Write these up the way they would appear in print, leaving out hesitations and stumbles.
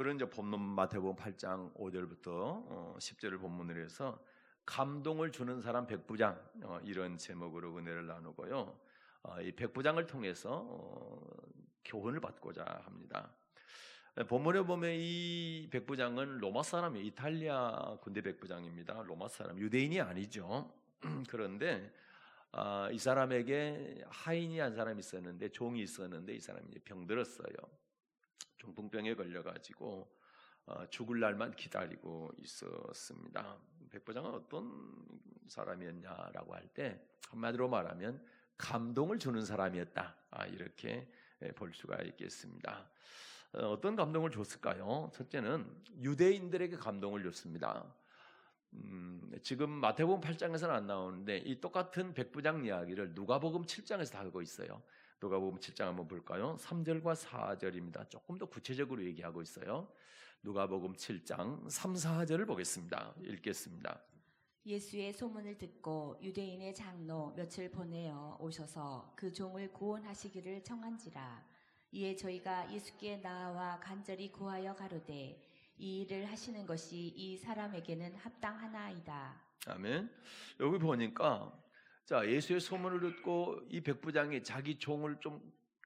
그런 이제 본문 마태복음 8장 5절부터 10절을 본문으로 해서 감동을 주는 사람 백부장 이런 제목으로 은혜를 나누고요. 이 백부장을 통해서 교훈을 받고자 합니다. 본문에 보면 이 백부장은 로마 사람이에요. 이탈리아 군대 백부장입니다. 로마 사람, 유대인이 아니죠. 그런데 이 사람에게 하인이 한 사람이 있었는데, 종이 있었는데 이 사람이 병들었어요. 중풍병에 걸려가지고 죽을 날만 기다리고 있었습니다. 백부장은 어떤 사람이었냐라고 할 때 한마디로 말하면 감동을 주는 사람이었다, 이렇게 볼 수가 있겠습니다. 어떤 감동을 줬을까요? 첫째는 유대인들에게 감동을 줬습니다. 지금 마태복음 8장에서는 안 나오는데 이 똑같은 백부장 이야기를 누가복음 7장에서 다루고 있어요. 누가복음 7장 한번 볼까요? 3절과 4절입니다. 조금 더 구체적으로 얘기하고 있어요. 누가복음 7장 3, 4절을 보겠습니다. 읽겠습니다. 예수의 소문을 듣고 유대인의 장로 몇을 보내어 오셔서 그 종을 구원하시기를 청한지라. 이에 저희가 예수께 나아와 간절히 구하여 가로되 이 일을 하시는 것이 이 사람에게는 합당하나이다. 아멘. 여기 보니까 자, 예수의 소문을 듣고 이 백부장이 자기 종을 좀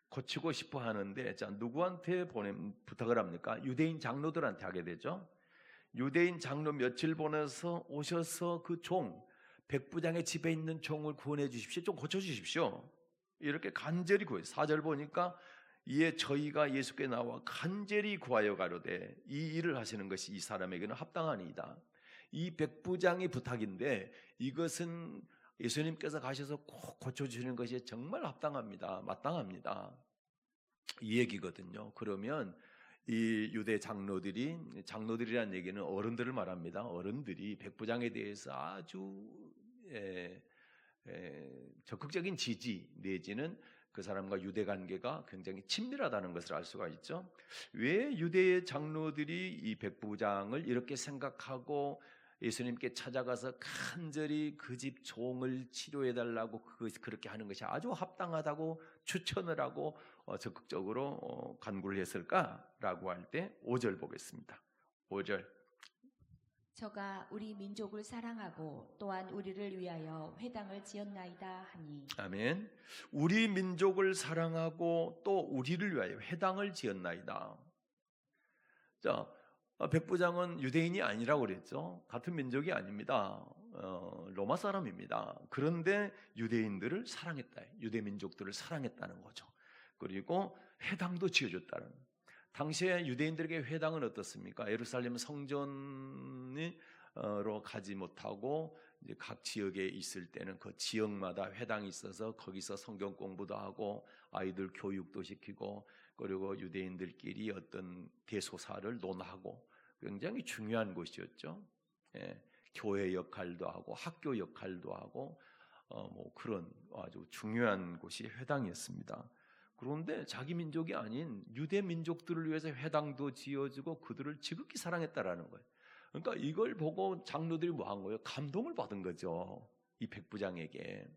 고치고 싶어 하는데, 자, 누구한테 부탁을 합니까? 유대인 장로들한테 하게 되죠. 유대인 장로 며칠 보내서 오셔서 그 종, 백부장의 집에 있는 종을 구원해 주십시오. 좀 고쳐 주십시오. 이렇게 간절히 구해요. 4절 보니까 이에 저희가 예수께 나와 간절히 구하여 가로되 이 일을 하시는 것이 이 사람에게는 합당하니이다. 이 백부장의 부탁인데 이것은 예수님께서 가셔서 꼭 고쳐주시는 것이 정말 합당합니다. 마땅합니다. 이 얘기거든요. 그러면 이 유대 장로들이라는 얘기는 어른들을 말합니다. 어른들이 백부장에 대해서 아주 적극적인 지지 내지는 그 사람과 유대 관계가 굉장히 친밀하다는 것을 알 수가 있죠. 왜 유대의 장로들이 이 백부장을 이렇게 생각하고 예수님께 찾아가서 간절히 그 집 종을 치료해달라고 그렇게 하는 것이 아주 합당하다고 추천을 하고 적극적으로 간구를 했을까라고 할 때 5절 보겠습니다. 5절. 저가 우리 민족을 사랑하고 또한 우리를 위하여 회당을 지었나이다 하니. 아멘. 우리 민족을 사랑하고 또 우리를 위하여 회당을 지었나이다. 자, 백부장은 유대인이 아니라고 그랬죠. 같은 민족이 아닙니다. 로마 사람입니다. 그런데 유대인들을 사랑했다. 유대 민족들을 사랑했다는 거죠. 그리고 회당도 지어줬다는. 당시에 유대인들에게 회당은 어떻습니까? 예루살렘 성전으로 가지 못하고 이제 각 지역에 있을 때는 그 지역마다 회당이 있어서 거기서 성경 공부도 하고 아이들 교육도 시키고, 그리고 유대인들끼리 어떤 대소사를 논하고 굉장히 중요한 곳이었죠. 교회 역할도 하고 학교 역할도 하고 뭐 그런 아주 중요한 곳이 회당이었습니다. 그런데 자기 민족이 아닌 유대 민족들을 위해서 회당도 지어주고 그들을 지극히 사랑했다라는 거예요. 그러니까 이걸 보고 장로들이 뭐 한 거예요? 감동을 받은 거죠. 이 백부장에게.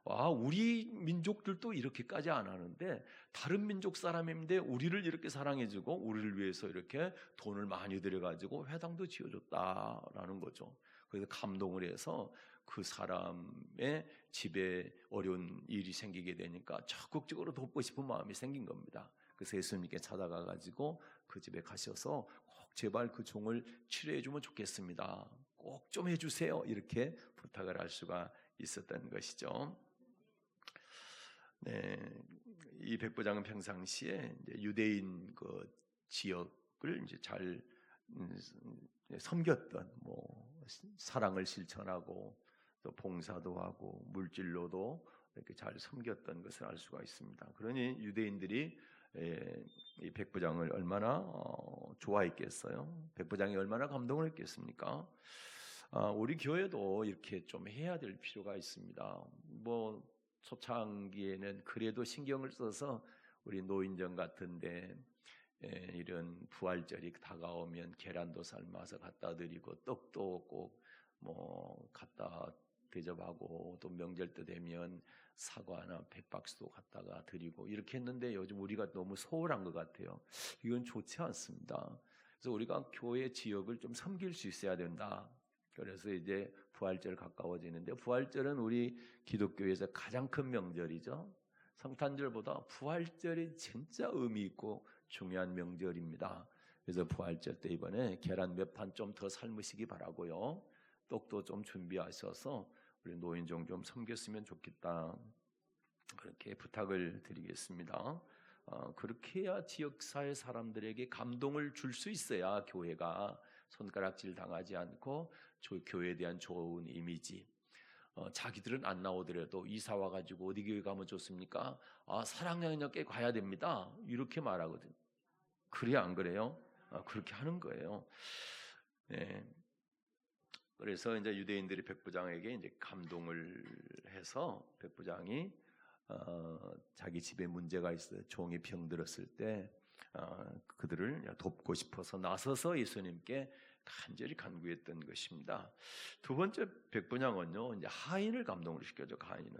와, 우리 민족들도 이렇게까지 안 하는데 다른 민족 사람인데 우리를 이렇게 사랑해주고 우리를 위해서 이렇게 돈을 많이 들여가지고 회당도 지어줬다라는 거죠. 그래서 감동을 해서 그 사람의 집에 어려운 일이 생기게 되니까 적극적으로 돕고 싶은 마음이 생긴 겁니다. 그래서 예수님께 찾아가가지고 그 집에 가셔서 꼭 제발 그 종을 치료해주면 좋겠습니다. 꼭 좀 해주세요. 이렇게 부탁을 할 수가 있었던 것이죠. 네, 이 백부장은 평상시에 이제 유대인 그 지역을 이제 잘 섬겼던, 뭐 사랑을 실천하고 또 봉사도 하고 물질로도 이렇게 잘 섬겼던 것을 알 수가 있습니다. 그러니 유대인들이 이 백부장을 얼마나 좋아했겠어요? 백부장이 얼마나 감동을 했겠습니까? 우리 교회도 이렇게 좀 해야 될 필요가 있습니다. 뭐 초창기에는 그래도 신경을 써서 우리 노인정 같은데 이런 부활절이 다가오면 계란도 삶아서 갖다 드리고 떡도 꼭 뭐 갖다 대접하고 또 명절 때 되면 사과나 백박스도 갖다가 드리고 이렇게 했는데 요즘 우리가 너무 소홀한 것 같아요. 이건 좋지 않습니다. 그래서 우리가 교회 지역을 좀 섬길 수 있어야 된다. 그래서 이제 부활절 가까워지는데, 부활절은 우리 기독교에서 가장 큰 명절이죠. 성탄절보다 부활절이 진짜 의미 있고 중요한 명절입니다. 그래서 부활절 때 이번에 계란 몇 판 좀 더 삶으시기 바라고요. 떡도 좀 준비하셔서 우리 노인정 좀 섬겼으면 좋겠다. 그렇게 부탁을 드리겠습니다. 그렇게 해야 지역사회 사람들에게 감동을 줄 수 있어야 교회가 손가락질 당하지 않고 교회에 대한 좋은 이미지. 자기들은 안 나오더라도 이사 와가지고 어디 교회 가면 좋습니까? 사랑영역에 가야 됩니다. 이렇게 말하거든. 그래 안 그래요? 그렇게 하는 거예요. 네. 그래서 이제 유대인들이 백부장에게 이제 감동을 해서 백부장이 자기 집에 문제가 있어요. 종이 병들었을 때 그들을 돕고 싶어서 나서서 예수님께 간절히 간구했던 것입니다. 두 번째 백부장은요, 이제 하인을 감동을 시켜줘. 하인은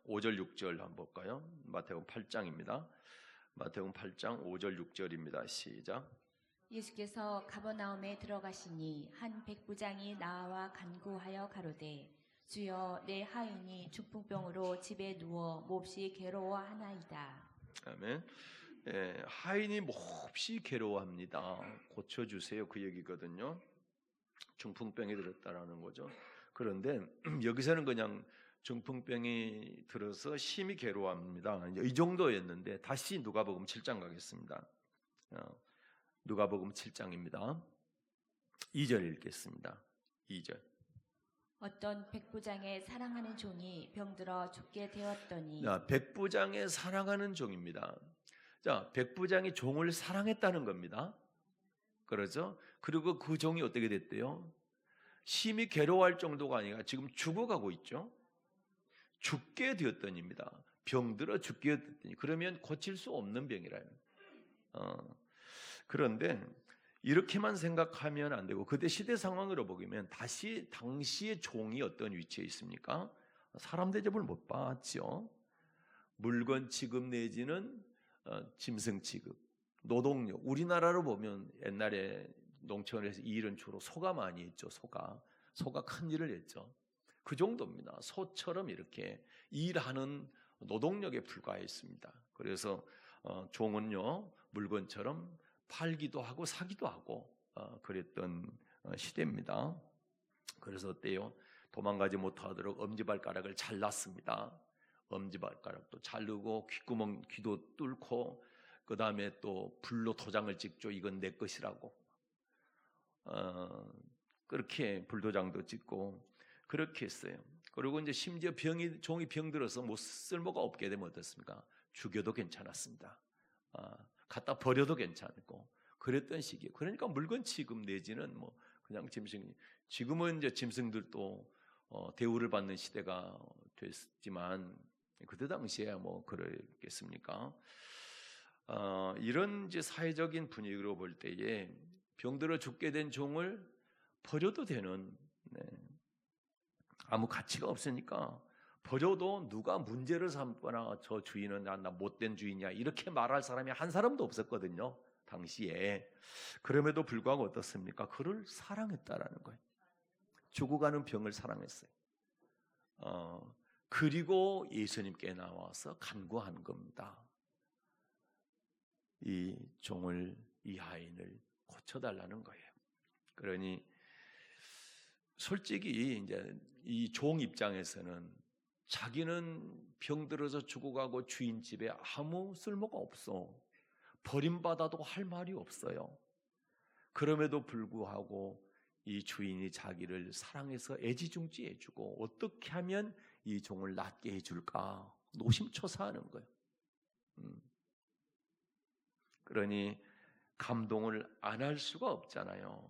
5절 6절 한번 볼까요? 마태복음 8장입니다. 마태복음 8장 5절 6절입니다. 시작. 예수께서 가버나움에 들어가시니 한 백부장이 나와 간구하여 가로되 주여 내 하인이 중풍병으로 집에 누워 몹시 괴로워하나이다. 아멘. 하인이 몹시 괴로워합니다. 고쳐주세요. 그 얘기거든요. 중풍병이 들었다라는 거죠. 그런데 여기서는 그냥 중풍병이 들어서 심히 괴로워합니다. 이 정도였는데 다시 누가복음 7장 가겠습니다. 누가복음 7장입니다. 2절 읽겠습니다. 2절. 어떤 백부장의 사랑하는 종이 병들어 죽게 되었더니. 백부장의 사랑하는 종입니다. 자, 백부장이 종을 사랑했다는 겁니다. 그렇죠? 그리고 그 종이 어떻게 됐대요? 심히 괴로워할 정도가 아니라 지금 죽어가고 있죠. 죽게 되었더니입니다. 병들어 죽게 되었더니. 그러면 고칠 수 없는 병이라요. 그런데 이렇게만 생각하면 안 되고, 그때 시대 상황으로 보면 다시 당시의 종이 어떤 위치에 있습니까? 사람 대접을 못 받죠. 물건 취급 내지는 짐승 취급, 노동력. 우리나라로 보면 옛날에 농촌에서 이 일은 주로 소가 많이 했죠. 소가 큰 일을 했죠. 그 정도입니다. 소처럼 이렇게 일하는 노동력에 불과했습니다. 그래서 종은요, 물건처럼 팔기도 하고 사기도 하고 그랬던 시대입니다. 그래서 어때요? 도망가지 못하도록 엄지발가락을 잘랐습니다. 엄지발가락도 자르고 귓구멍 귀도 뚫고, 그 다음에 또 불로 도장을 찍죠. 이건 내 것이라고. 그렇게 불도장도 찍고 그렇게 했어요. 그리고 이제 심지어 종이 병들어서 뭐 쓸모가 없게 되면 어떻습니까? 죽여도 괜찮았습니다. 갖다 버려도 괜찮고 그랬던 시기에. 그러니까 물건 취급 내지는 뭐 그냥 짐승. 지금은 이제 짐승들도 대우를 받는 시대가 됐지만 그때 당시에 뭐 그랬겠습니까? 이런 이제 사회적인 분위기로 볼 때에 병들어 죽게 된 종을 버려도 되는, 아무 가치가 없으니까 버려도 누가 문제를 삼거나 저 주인은 나 못된 주인이야 이렇게 말할 사람이 한 사람도 없었거든요. 당시에. 그럼에도 불구하고 어떻습니까? 그를 사랑했다라는 거예요. 죽어가는 병을 사랑했어요. 그리고 예수님께 나와서 간구한 겁니다. 이 종을, 이 하인을 고쳐달라는 거예요. 그러니 솔직히 이제 이 종 입장에서는 자기는 병들어서 죽어가고 주인 집에 아무 쓸모가 없어. 버림받아도 할 말이 없어요. 그럼에도 불구하고 이 주인이 자기를 사랑해서 애지중지해주고 어떻게 하면 이 종을 낫게 해줄까 노심초사하는 거예요. 그러니 감동을 안 할 수가 없잖아요.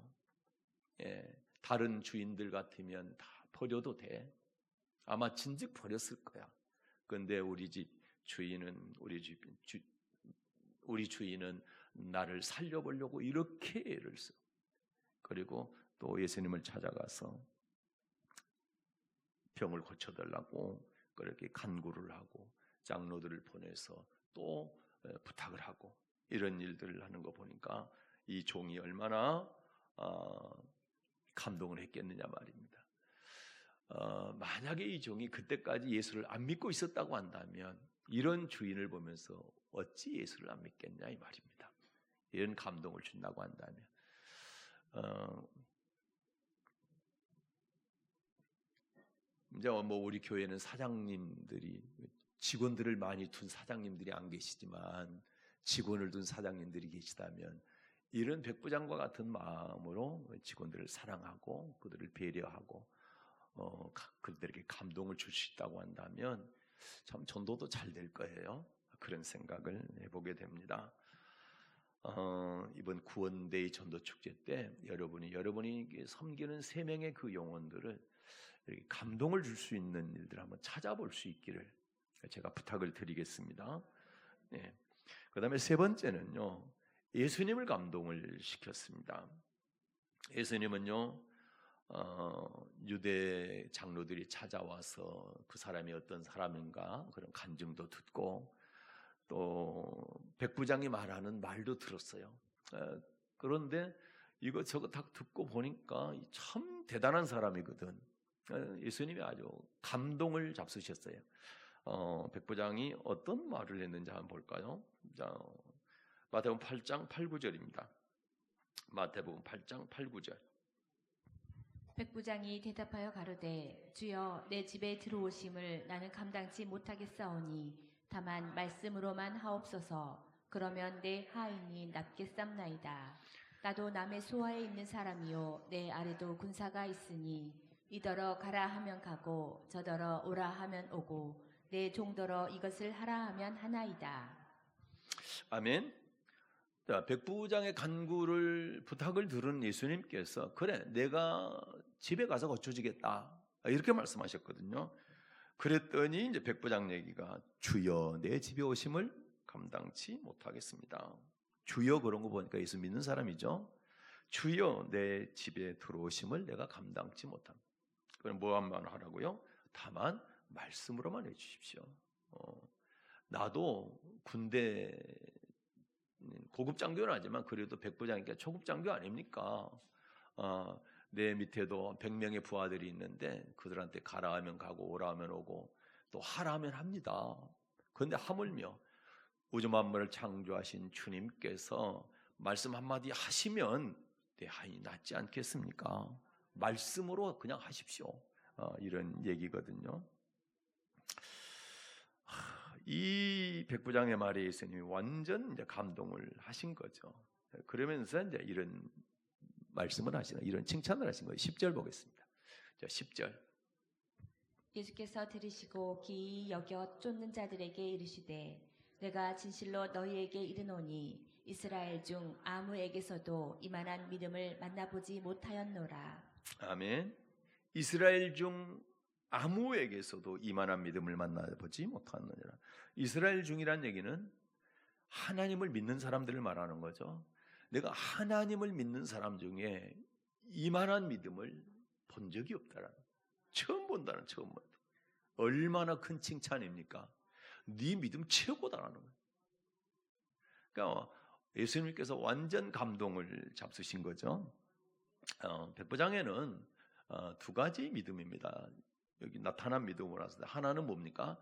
다른 주인들 같으면 다 버려도 돼. 아마 진즉 버렸을 거야. 그런데 우리 주인은 나를 살려보려고 이렇게 애를 써. 그리고 또 예수님을 찾아가서 병을 고쳐달라고 그렇게 간구를 하고 장로들을 보내서 또 부탁을 하고 이런 일들을 하는 거 보니까 이 종이 얼마나 감동을 했겠느냐 말입니다. 만약에 이 종이 그때까지 예수를 안 믿고 있었다고 한다면 이런 주인을 보면서 어찌 예수를 안 믿겠냐 이 말입니다. 이런 감동을 준다고 한다면 이제 뭐 우리 교회는 사장님들이 직원들을 많이 둔 사장님들이 안 계시지만 직원을 둔 사장님들이 계시다면 이런 백부장과 같은 마음으로 직원들을 사랑하고 그들을 배려하고 그들에게 감동을 줄 수 있다고 한다면 참 전도도 잘 될 거예요. 그런 생각을 해보게 됩니다. 이번 구원데이 전도축제 때 여러분이 섬기는 3명의 그 영혼들을 이렇게 감동을 줄 수 있는 일들을 한번 찾아볼 수 있기를 제가 부탁을 드리겠습니다. 네. 그 다음에 3번째는요, 예수님을 감동을 시켰습니다. 예수님은요, 유대 장로들이 찾아와서 그 사람이 어떤 사람인가 그런 간증도 듣고 또 백부장이 말하는 말도 들었어요. 그런데 이것저것 다 듣고 보니까 참 대단한 사람이거든. 예수님이 아주 감동을 잡수셨어요. 백부장이 어떤 말을 했는지 한번 볼까요? 자, 마태복음 8장 8, 9절입니다. 마태복음 8장 8, 9절. 백부장이 대답하여 가로되 주여 내 집에 들어오심을 나는 감당치 못하겠사오니 다만 말씀으로만 하옵소서. 그러면 내 하인이 낫게 쌈나이다. 나도 남의 소하에 있는 사람이요 내 아래도 군사가 있으니 이더러 가라 하면 가고 저더러 오라 하면 오고 내 종더러 이것을 하라 하면 하나이다. 아멘. 자, 백부장의 간구를 부탁을 들은 예수님께서 그래 내가 집에 가서 고쳐주겠다 이렇게 말씀하셨거든요. 그랬더니 이제 백부장 얘기가 주여 내 집에 오심을 감당치 못하겠습니다. 주여 그런 거 보니까 예수 믿는 사람이죠. 주여 내 집에 들어오심을 내가 감당치 못합니다. 그럼 뭐 한번 하라고요? 다만 말씀으로만 해주십시오. 나도 군대 고급 장교는 아니지만 그래도 백부장이니까 초급 장교 아닙니까? 내 밑에도 100명의 부하들이 있는데 그들한테 가라 하면 가고 오라 하면 오고 또 하라 하면 합니다. 그런데 하물며 우주 만물을 창조하신 주님께서 말씀 한마디 하시면 내 하인이 낫지 않겠습니까? 말씀으로 그냥 하십시오. 이런 얘기거든요. 이 백부장의 말에 예수님이 완전 이제 감동을 하신 거죠. 그러면서 이제 이런 말씀을 하시는, 이런 칭찬을 하신 거예요. 10절 보겠습니다. 자, 10절. 예수께서 들으시고 기이 여겨 쫓는 자들에게 이르시되 내가 진실로 너희에게 이르노니 이스라엘 중 아무에게서도 이만한 믿음을 만나보지 못하였노라. 아멘. 이스라엘 중 아무에게서도 이만한 믿음을 만나보지 못하느니라. 이스라엘 중이란 얘기는 하나님을 믿는 사람들을 말하는 거죠. 내가 하나님을 믿는 사람 중에 이만한 믿음을 본 적이 없다라는, 처음 본다는, 처음 본다. 얼마나 큰 칭찬입니까? 네 믿음 최고다라는 거예요. 그러니까 예수님께서 완전 감동을 잡수신 거죠. 백부장에는 2가지 믿음입니다. 여기 나타난 믿음으로 왔을 때 하나는 뭡니까?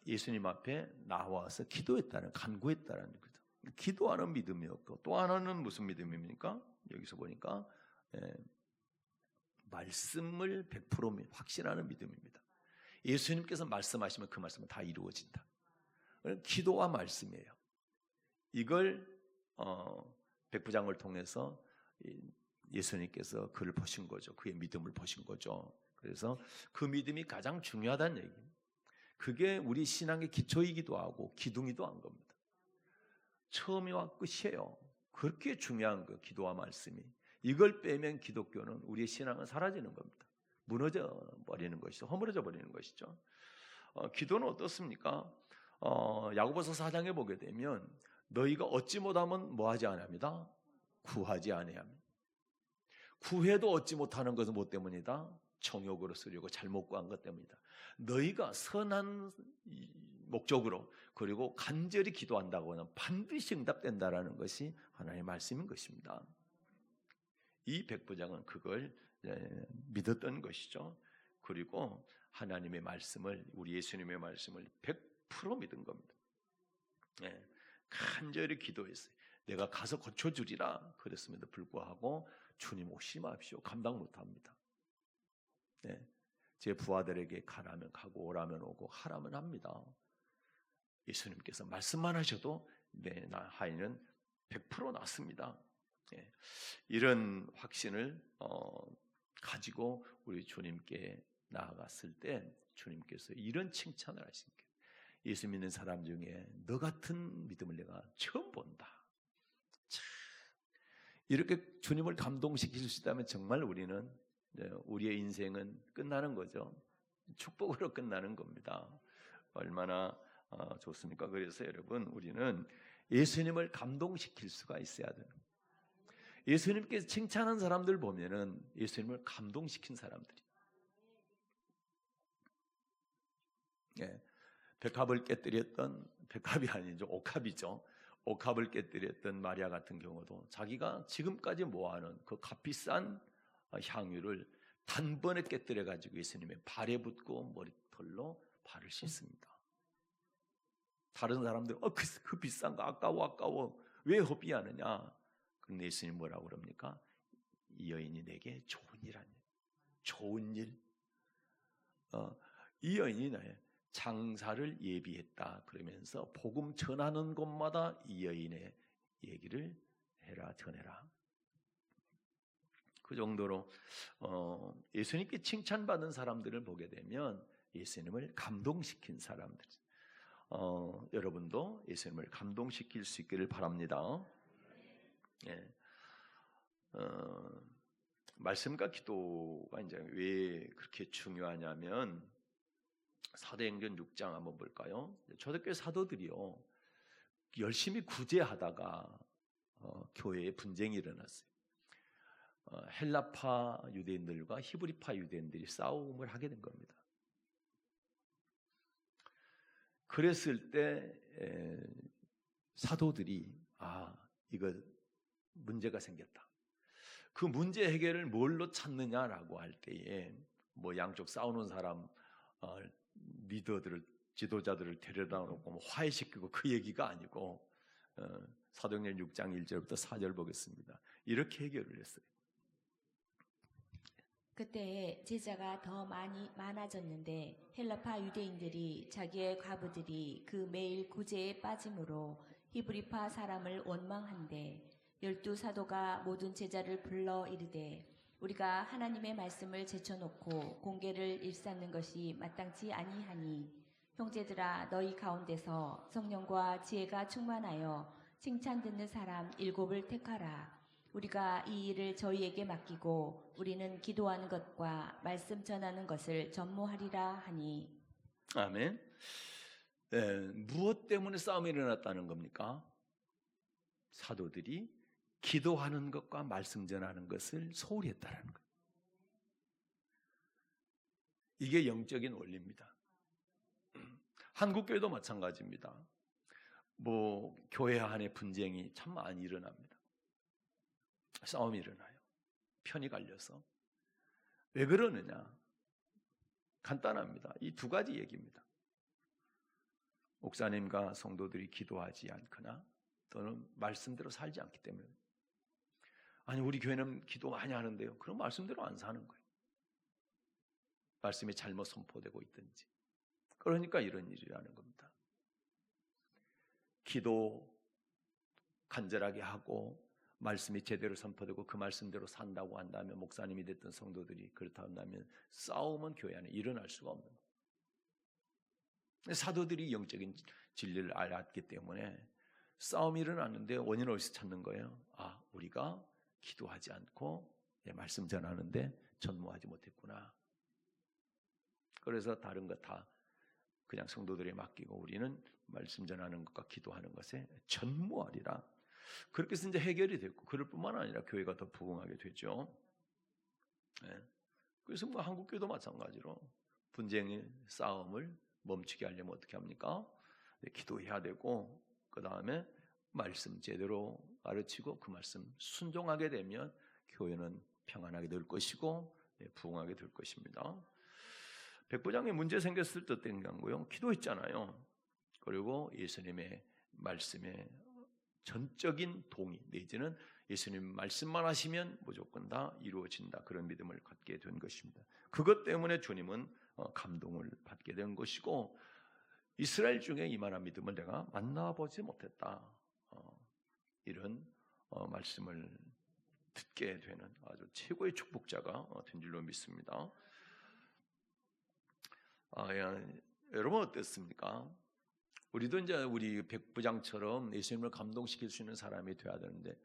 예수님 앞에 나와서 기도했다는, 간구했다는 거죠. 기도하는 믿음이었고 또 하나는 무슨 믿음입니까? 여기서 보니까 말씀을 100% 확신하는 믿음입니다. 예수님께서 말씀하시면 그 말씀은 다 이루어진다. 기도와 말씀이에요. 이걸 백부장을 통해서 예수님께서 그를 보신 거죠. 그의 믿음을 보신 거죠. 그래서 그 믿음이 가장 중요하다는 얘기입니다. 그게 우리 신앙의 기초이기도 하고 기둥이기도 한 겁니다. 처음이와 끝이에요. 그렇게 중요한 거, 기도와 말씀이. 이걸 빼면 기독교는, 우리의 신앙은 사라지는 겁니다. 무너져 버리는 것이죠. 허물어져 버리는 것이죠. 기도는 어떻습니까? 야고보서 4장에 보게 되면 너희가 얻지 못하면 뭐하지 아니합니다. 구하지 아니합니다. 구해도 얻지 못하는 것은 뭐 때문이다? 정욕으로 쓰려고 잘못 구한 것 때문이다. 너희가 선한 목적으로 그리고 간절히 기도한다고는 반드시 응답된다라는 것이 하나님의 말씀인 것입니다. 이 백부장은 그걸 믿었던 것이죠. 그리고 하나님의 말씀을 우리 예수님의 말씀을 100% 믿은 겁니다. 간절히 기도했어요. 내가 가서 고쳐주리라 그랬음에도 불구하고 주님 오시 마십시오. 감당 못합니다. 제 부하들에게 가라면 가고 오라면 오고 하라면 합니다. 예수님께서 말씀만 하셔도 내 하인은 100% 낫습니다. 이런 확신을 가지고 우리 주님께 나아갔을 때 주님께서 이런 칭찬을 하신 거예요. 예수 믿는 사람 중에 너 같은 믿음을 내가 처음 본다. 참, 이렇게 주님을 감동시킬 수 있다면 정말 우리의 인생은 끝나는 거죠. 축복으로 끝나는 겁니다. 얼마나 좋습니까? 그래서 여러분 우리는 예수님을 감동시킬 수가 있어야 되는 거예요. 예수님께서 칭찬한 사람들 보면은 예수님을 감동시킨 사람들이. 백합을 깨뜨렸던, 백합이 아니죠, 옥합이죠. 옥합을 깨뜨렸던 마리아 같은 경우도 자기가 지금까지 모아놓은 그 값비싼 향유를 단번에 깨뜨려 가지고 예수님의 발에 붓고 머리털로 발을 씻습니다. 다른 사람들은 그 비싼 거 아까워 왜 허비하느냐? 그런데 예수님 뭐라고 그럽니까? 이 여인이 내게 좋은 일 하니, 좋은 일. 이 여인이 나의 장사를 예비했다 그러면서 복음 전하는 곳마다 이 여인의 얘기를 해라, 전해라. 그 정도로 예수님께 칭찬받은 사람들을 보게 되면 예수님을 감동시킨 사람들. 여러분도 예수님을 감동시킬 수 있기를 바랍니다. 말씀과 기도가 이제 왜 그렇게 중요하냐면 사도행전 6장 한번 볼까요? 초대교회 사도들이요 열심히 구제하다가 교회에 분쟁이 일어났어요. 헬라파 유대인들과 히브리파 유대인들이 싸움을 하게 된 겁니다. 그랬을 때 사도들이 이거 문제가 생겼다. 그 문제 해결을 뭘로 찾느냐라고 할 때에 뭐 양쪽 싸우는 사람 리더들을 지도자들을 데려다 놓고 화해시키고 그 얘기가 아니고 사도행전 6장 1절부터 4절 보겠습니다. 이렇게 해결을 했어요. 그때 제자가 더 많아졌는데 헬라파 유대인들이 자기의 과부들이 그 매일 구제에 빠짐으로 히브리파 사람을 원망한대 12사도가 모든 제자를 불러 이르되 우리가 하나님의 말씀을 제쳐놓고 공개를 일삼는 것이 마땅치 아니하니 형제들아 너희 가운데서 성령과 지혜가 충만하여 칭찬 듣는 사람 7을 택하라. 우리가 이 일을 저희에게 맡기고 우리는 기도하는 것과 말씀 전하는 것을 전무하리라 하니. 아멘. 무엇 때문에 싸움이 일어났다는 겁니까? 사도들이 기도하는 것과 말씀 전하는 것을 소홀히 했다는 거예요. 이게 영적인 원리입니다. 한국교회도 마찬가지입니다. 교회 안에 분쟁이 참 많이 일어납니다. 싸움이 일어나요. 편이 갈려서. 왜 그러느냐? 간단합니다. 이 두 가지 얘기입니다. 목사님과 성도들이 기도하지 않거나 또는 말씀대로 살지 않기 때문에. 아니 우리 교회는 기도 많이 하는데요. 그런 말씀대로 안 사는 거예요. 말씀이 잘못 선포되고 있든지. 그러니까 이런 일이라는 겁니다. 기도 간절하게 하고 말씀이 제대로 선포되고 그 말씀대로 산다고 한다면 목사님이 됐던 성도들이 그렇다 한다면 싸움은 교회 안에 일어날 수가 없는 거예요. 사도들이 영적인 진리를 알았기 때문에 싸움이 일어났는데 원인을 어디서 찾는 거예요? 우리가 기도하지 않고 말씀 전하는데 전무하지 못했구나. 그래서 다른 거 다 그냥 성도들에 맡기고 우리는 말씀 전하는 것과 기도하는 것에 전무하리라. 그렇게 해서 이제 해결이 됐고 그럴 뿐만 아니라 교회가 더 부흥하게 되죠. 그래서 한국교회도 마찬가지로 분쟁의 싸움을 멈추게 하려면 어떻게 합니까? 기도해야 되고, 그 다음에 말씀 제대로 가르치고 그 말씀 순종하게 되면 교회는 평안하게 될 것이고 부흥하게 될 것입니다. 백부장에 문제 생겼을 때 어떤 거요? 기도했잖아요. 그리고 예수님의 말씀에 전적인 동의 내지는 예수님 말씀만 하시면 무조건 다 이루어진다, 그런 믿음을 갖게 된 것입니다. 그것 때문에 주님은 감동을 받게 된 것이고, 이스라엘 중에 이만한 믿음을 내가 만나보지 못했다, 이런 말씀을 듣게 되는 아주 최고의 축복자가 된 줄로 믿습니다. 여러분 어땠습니까? 우리도 이제 우리 백부장처럼 예수님을 감동시킬 수 있는 사람이 되어야 되는데,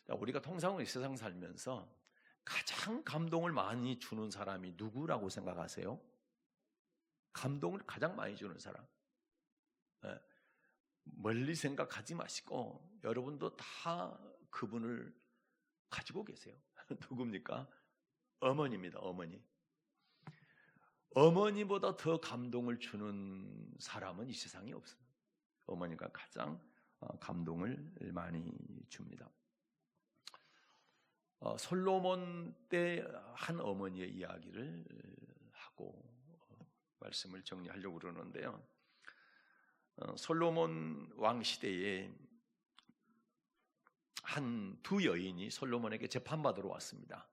우리가 통상 이 세상 살면서 가장 감동을 많이 주는 사람이 누구라고 생각하세요? 감동을 가장 많이 주는 사람. 멀리 생각하지 마시고 여러분도 다 그분을 가지고 계세요. 누굽니까? 어머니입니다. 어머니. 어머니보다 더 감동을 주는 사람은 이 세상에 없습니다. 어머니가 가장 감동을 많이 줍니다. 솔로몬 때 한 어머니의 이야기를 하고 말씀을 정리하려고 그러는데요. 솔로몬 왕 시대에 한 두 여인이 솔로몬에게 재판받으러 왔습니다.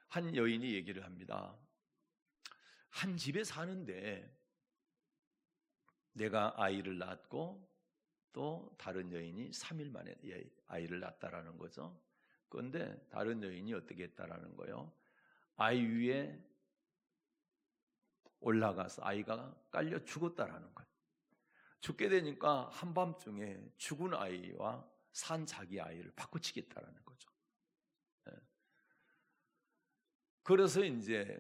한 여인이 얘기를 합니다. 한 집에 사는데 내가 아이를 낳았고 또 다른 여인이 3일 만에 아이를 낳았다라는 거죠. 그런데 다른 여인이 어떻게 했다라는 거예요? 아이 위에 올라가서 아이가 깔려 죽었다라는 거예요. 죽게 되니까 한밤중에 죽은 아이와 산 자기 아이를 바꾸치겠다라는 거죠. 그래서 이제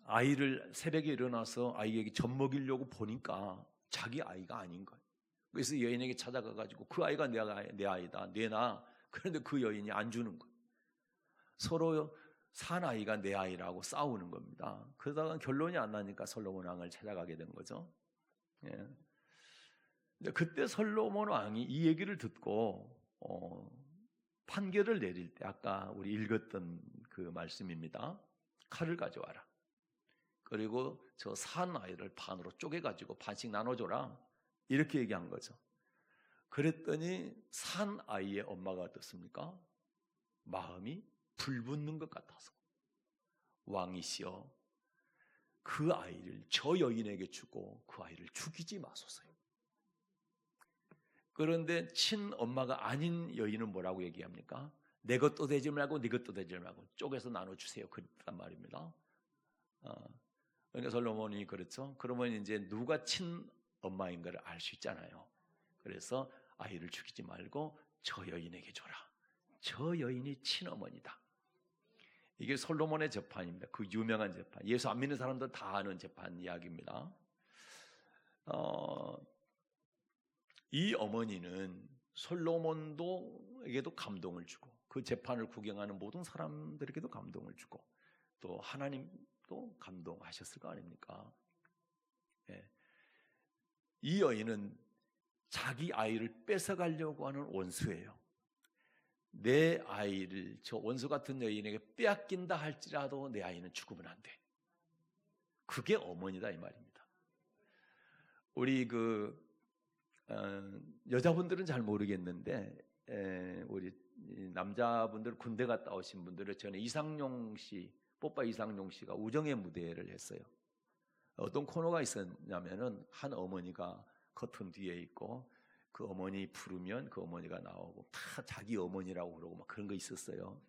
아이를 새벽에 일어나서 아이에게 젖 먹이려고 보니까 자기 아이가 아닌 거예요. 그래서 여인에게 찾아가가지고 그 아이가 내 아이다, 내놔. 그런데 그 여인이 안 주는 거예요. 서로 산 아이가 내 아이라고 싸우는 겁니다. 그러다가 결론이 안 나니까 솔로몬 왕을 찾아가게 된 거죠. 그때 솔로몬 왕이 이 얘기를 듣고 판결을 내릴 때 아까 우리 읽었던 그 말씀입니다. 칼을 가져와라. 그리고 저 산 아이를 반으로 쪼개가지고 반씩 나눠줘라. 이렇게 얘기한 거죠. 그랬더니 산 아이의 엄마가 어떻습니까? 마음이 불붙는 것 같아서 왕이시여 그 아이를 저 여인에게 주고 그 아이를 죽이지 마소서요. 그런데 친엄마가 아닌 여인은 뭐라고 얘기합니까? 내 것도 되지 말고 네 것도 되지 말고 쪼개서 나눠주세요. 그랬단 말입니다. 그러니까 솔로몬이 그렇죠. 그러면 이제 누가 친엄마인가를 알 수 있잖아요. 그래서 아이를 죽이지 말고 저 여인에게 줘라. 저 여인이 친어머니다. 이게 솔로몬의 재판입니다. 그 유명한 재판. 예수 안 믿는 사람들 다 아는 재판 이야기입니다. 이 어머니는 솔로몬에게도 감동을 주고 그 재판을 구경하는 모든 사람들에게도 감동을 주고 또 하나님도 감동하셨을 거 아닙니까? 이 여인은 자기 아이를 뺏어가려고 하는 원수예요. 내 아이를 저 원수 같은 여인에게 빼앗긴다 할지라도 내 아이는 죽으면 안 돼. 그게 어머니다 이 말입니다. 우리 여자분들은 잘 모르겠는데 우리 남자분들 군대 갔다 오신 분들은 전에 이상용 씨, 뽀빠 이상용 씨가 우정의 무대를 했어요. 어떤 코너가 있었냐면은 한 어머니가 커튼 뒤에 있고 그 어머니 부르면 그 어머니가 나오고 다 자기 어머니라고 그러고 막 그런 거 있었어요.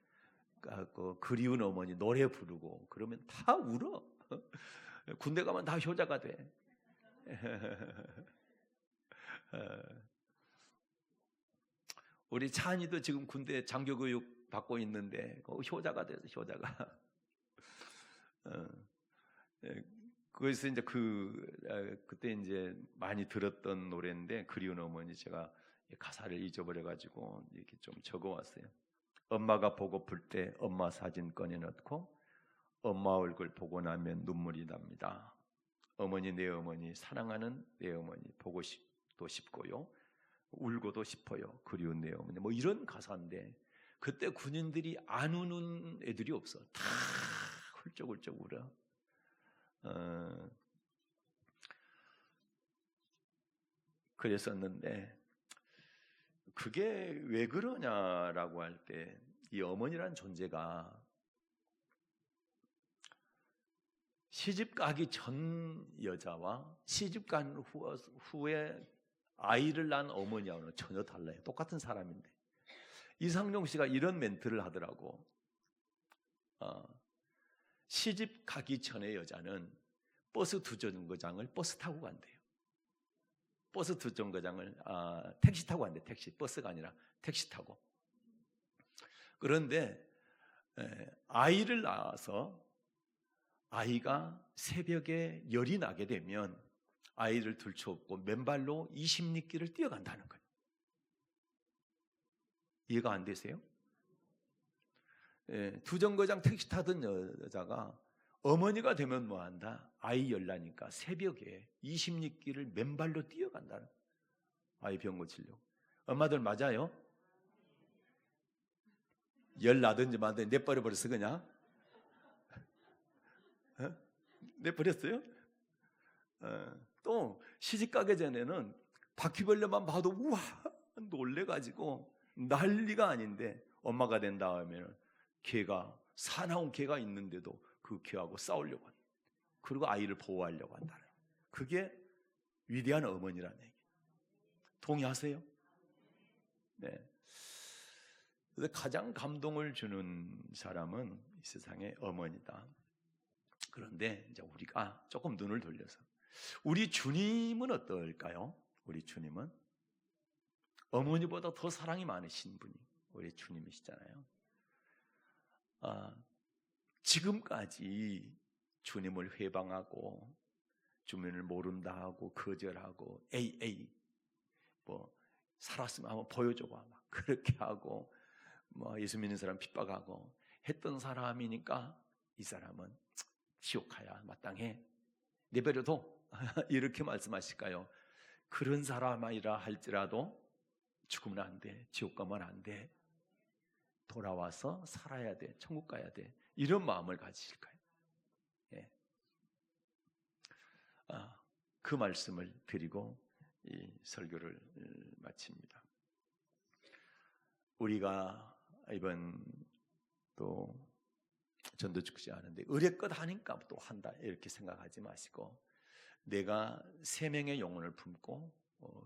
그 그리운 어머니 노래 부르고 그러면 다 울어. 군대 가면 다 효자가 돼. 우리 찬이도 지금 군대 장교교육 받고 있는데 효자가 돼서 효자가. 그래서 이제 그때 이제 많이 들었던 노래인데 그리운 어머니 제가 가사를 잊어버려 가지고 이렇게 좀 적어왔어요. 엄마가 보고플 때 엄마 사진 꺼내 넣고 엄마 얼굴 보고 나면 눈물이 납니다. 어머니 내 어머니 사랑하는 내 어머니 보고 싶도 싶고요. 울고도 싶어요. 그리운 내 어머니. 뭐 이런 가사인데 그때 군인들이 안 우는 애들이 없어. 다 훌쩍훌쩍 울어. 그랬었는데 그게 왜 그러냐라고 할 때 이 어머니란 존재가 시집 가기 전 여자와 시집 간 후에 아이를 낳은 어머니하고는 전혀 달라요. 똑같은 사람인데 이상용 씨가 이런 멘트를 하더라고. 시집 가기 전에 여자는 버스 두 정거장을 버스 타고 간대요. 버스 두 정거장을 택시 타고 간대. 택시, 버스가 아니라 택시 타고. 그런데 아이를 낳아서 아이가 새벽에 열이 나게 되면 아이를 들쳐업고 맨발로 20리길을 뛰어간다는 거예요. 이해가 안 되세요? 두 정거장 택시 타던 여자가 어머니가 되면 뭐한다? 아이 열 나니까 새벽에 20리길을 맨발로 뛰어간다는 거예요. 아이 병 고치려고. 엄마들 맞아요? 열 나든지 말든지 내버려버렸어 그냥. 내버렸어요? 또 시집 가기 전에는 바퀴벌레만 봐도 우와 놀래가지고 난리가 아닌데 엄마가 된 다음에는 개가 사나운 개가 있는데도 그 개하고 싸우려고 한다. 그리고 아이를 보호하려고 한다. 그게 위대한 어머니라는 얘기. 동의하세요? 네. 그래서 가장 감동을 주는 사람은 이 세상의 어머니다. 그런데 이제 우리가 조금 눈을 돌려서 우리 주님은 어떨까요? 우리 주님은 어머니보다 더 사랑이 많으신 분이 우리 주님이시잖아요. 지금까지 주님을 회방하고 주님을 모른다 하고 거절하고 에이 뭐 살았으면 한번 보여줘봐 막 그렇게 하고 뭐 예수 믿는 사람 핍박하고 했던 사람이니까 이 사람은 지옥 가야 마땅해 내버려둬 이렇게 말씀하실까요? 그런 사람이라 할지라도 죽으면 안 돼, 지옥 가면 안 돼, 돌아와서 살아야 돼, 천국 가야 돼 이런 마음을 가지실까요? 예. 그 말씀을 드리고 이 설교를 마칩니다. 우리가 이번 또 전도 축제 하는데 의례껏 하니까 또 한다 이렇게 생각하지 마시고 내가 세 명의 영혼을 품고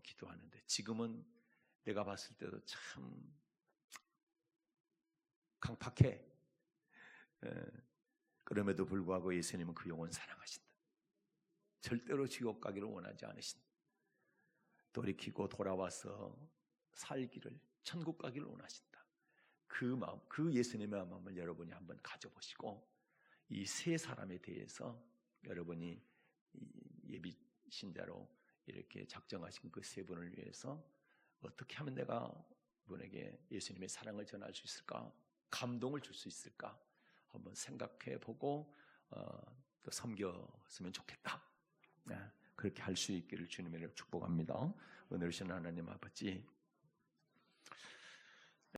기도하는데 지금은 내가 봤을 때도 참 강팍해. 그럼에도 불구하고 예수님은 그 영혼 사랑하신다. 절대로 지옥 가기를 원하지 않으신다. 돌이키고 돌아와서 살기를 천국 가기를 원하신다. 그 마음, 그 예수님의 마음을 여러분이 한번 가져보시고 이 세 사람에 대해서 여러분이 예비 신자로 이렇게 작정하신 그 세 분을 위해서 어떻게 하면 내가 분에게 예수님의 사랑을 전할 수 있을까? 감동을 줄 수 있을까? 한번 생각해 보고 또 섬겼으면 좋겠다. 그렇게 할 수 있기를 주님의 축복합니다. 은혜로우신 하나님 아버지,